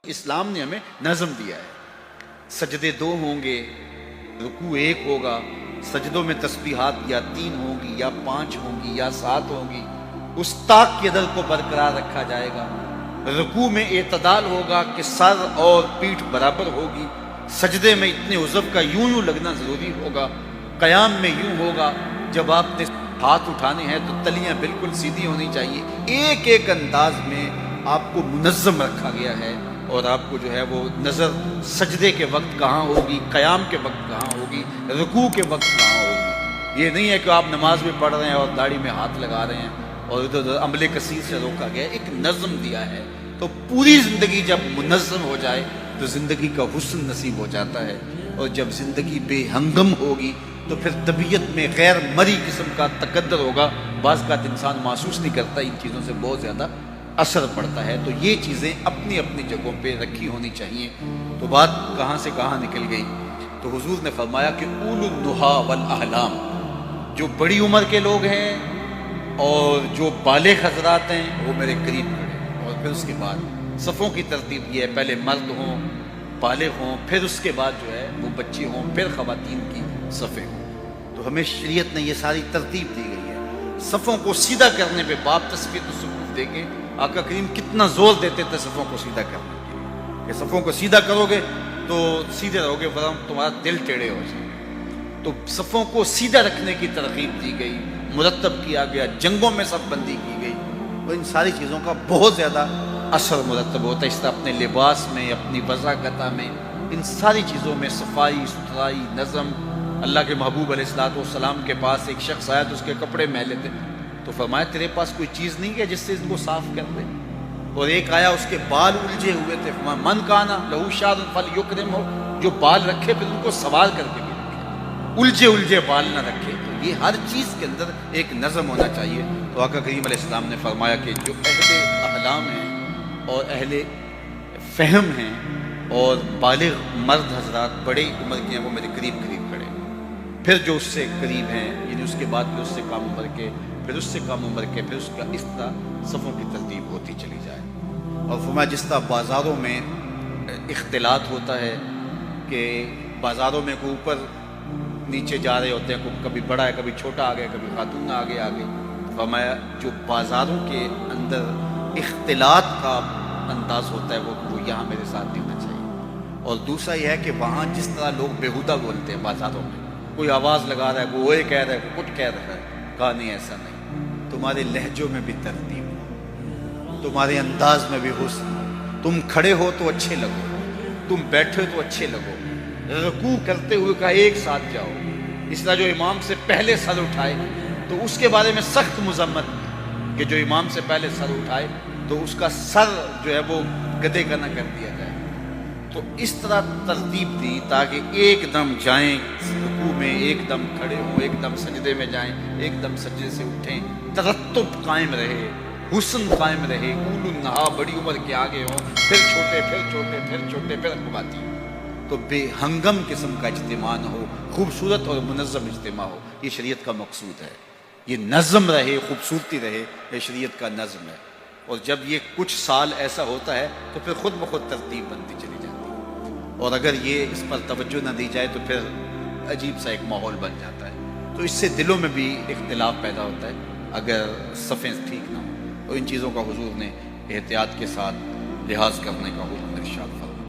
اسلام نے ہمیں نظم دیا ہے، سجدے 2 ہوں گے، رکوع 1 ہوگا، سجدوں میں تسبیحات یا 3 ہوں گی یا 5 ہوں گی یا 7 ہوں گی، اس طاق کی عدل کو برقرار رکھا جائے گا، رکوع میں اعتدال ہوگا کہ سر اور پیٹھ برابر ہوگی، سجدے میں اتنے عضو کا یوں لگنا ضروری ہوگا، قیام میں یوں ہوگا، جب آپ نے ہاتھ اٹھانے ہیں تو تلیاں بالکل سیدھی ہونی چاہیے، ایک ایک انداز میں آپ کو منظم رکھا گیا ہے، اور آپ کو جو ہے وہ نظر سجدے کے وقت کہاں ہوگی، قیام کے وقت کہاں ہوگی، رکوع کے وقت کہاں ہوگی۔ یہ نہیں ہے کہ آپ نماز میں پڑھ رہے ہیں اور داڑھی میں ہاتھ لگا رہے ہیں اور ادھر ادھر عمل کثیر سے روکا گیا، ایک نظم دیا ہے۔ تو پوری زندگی جب منظم ہو جائے تو زندگی کا حسن نصیب ہو جاتا ہے، اور جب زندگی بے ہنگم ہوگی تو پھر طبیعت میں غیر مری قسم کا تقدر ہوگا، بعض کا انسان محسوس نہیں کرتا، ان چیزوں سے بہت زیادہ اثر پڑتا ہے۔ تو یہ چیزیں اپنی اپنی جگہوں پہ رکھی ہونی چاہیے۔ تو بات کہاں سے کہاں نکل گئی، تو حضور نے فرمایا کہ اولو النہا والاحلام، جو بڑی عمر کے لوگ ہیں اور جو بالغ حضرات ہیں وہ میرے قریب کھڑے، اور پھر اس کے بعد صفوں کی ترتیب یہ ہے، پہلے مرد ہوں، بالغ ہوں، پھر اس کے بعد جو ہے وہ بچے ہوں، پھر خواتین کی صفیں ہوں۔ تو ہمیں شریعت نے یہ ساری ترتیب دی گئی ہے۔ صفوں کو سیدھا کرنے پہ باب تثبیت الصفوف دے کے آقا کریم کتنا زور دیتے تھے صفوں کو سیدھا کرنے کے لیے، کہ صفوں کو سیدھا کرو گے تو سیدھے رہو گے، ورنہ تمہارا دل ٹیڑھے ہو جائے۔ تو صفوں کو سیدھا رکھنے کی ترغیب دی گئی، مرتب کیا گیا، جنگوں میں صف بندی کی گئی، اور ان ساری چیزوں کا بہت زیادہ اثر مرتب ہوتا ہے۔ اس طرح اپنے لباس میں، اپنی وضاقتہ میں، ان ساری چیزوں میں صفائی ستھرائی، نظم۔ اللہ کے محبوب علیہ الصلوۃ والسلام کے پاس ایک شخص آیا تو اس کے کپڑے میلے تھے، تو فرمایا تیرے پاس کوئی چیز نہیں ہے جس سے ان کو صاف کر دے؟ اور ایک آیا اس کے بال الجھے ہوئے تھے، فرمایا من کانا لہو شعر فلیکرمہ، جو بال رکھے پھر ان کو سوار کر کے بھی رکھے، الجھے الجھے بال نہ رکھے۔ تو یہ ہر چیز کے اندر ایک نظم ہونا چاہیے۔ تو آقا کریم علیہ السلام نے فرمایا کہ جو اہل احلام ہیں اور اہل فہم ہیں اور بالغ مرد حضرات بڑے عمر کے ہیں وہ میرے قریب قریب کھڑے، پھر جو اس سے قریب ہیں یعنی اس کے بعد بھی اس سے کم عمر کے، پھر اس سے کم عمر کے، پھر اس کا اس طرح صفوں کی ترتیب ہوتی چلی جائے۔ اور فرمایا جس طرح بازاروں میں اختلاط ہوتا ہے کہ بازاروں میں کوئی اوپر نیچے جا رہے ہوتے ہیں، کبھی بڑا ہے کبھی چھوٹا آ گیا، کبھی خاتون آگے آگے، فرمایا جو بازاروں کے اندر اختلاط کا انداز ہوتا ہے وہ یہاں میرے ساتھ نہیں ہونا چاہیے۔ اور دوسرا یہ ہے کہ وہاں جس طرح لوگ بےہودہ بولتے ہیں بازاروں میں، کوئی آواز لگا رہا ہے، کوئی اوئے کہہ رہا ہے، کوئی کچھ کہہ رہا ہے، کہا نہیں ایسا نہیں، تمہارے لہجوں میں بھی ترتیب ہو، تمہارے انداز میں بھی حسن ہو، تم کھڑے ہو تو اچھے لگو، تم بیٹھے تو اچھے لگو، رکوع کرتے ہوئے کہا ایک ساتھ جاؤ، اس طرح جو امام سے پہلے سر اٹھائے تو اس کے بارے میں سخت مذمت کہ جو امام سے پہلے سر اٹھائے تو اس کا سر جو ہے وہ گدھے کا نہ کر دیا جائے۔ تو اس طرح ترتیب دی تاکہ ایک دم جائیں رکوع میں، ایک دم کھڑے ہوں، ایک دم سجدے میں جائیں، ایک دم سجدے سے اٹھیں، ترتب قائم رہے، حسن قائم رہے، اولو النہا بڑی عمر کے آگے ہوں، پھر چھوٹے پھر چھوٹے پھر چھوٹے پھر خواتین، تو بے ہنگم قسم کا اجتماع نہ ہو، خوبصورت اور منظم اجتماع ہو۔ یہ شریعت کا مقصود ہے، یہ نظم رہے، خوبصورتی رہے، یہ شریعت کا نظم ہے۔ اور جب یہ کچھ سال ایسا ہوتا ہے تو پھر خود بخود ترتیب بنتی چلی جاتی ہے، اور اگر یہ اس پر توجہ نہ دی جائے تو پھر عجیب سا ایک ماحول بن جاتا ہے۔ تو اس سے دلوں میں بھی اختلاف پیدا ہوتا ہے اگر صفیں ٹھیک نہ ہوں، اور ان چیزوں کا حضور نے احتیاط کے ساتھ لحاظ کرنے کا حکم ارشاد فرمایا۔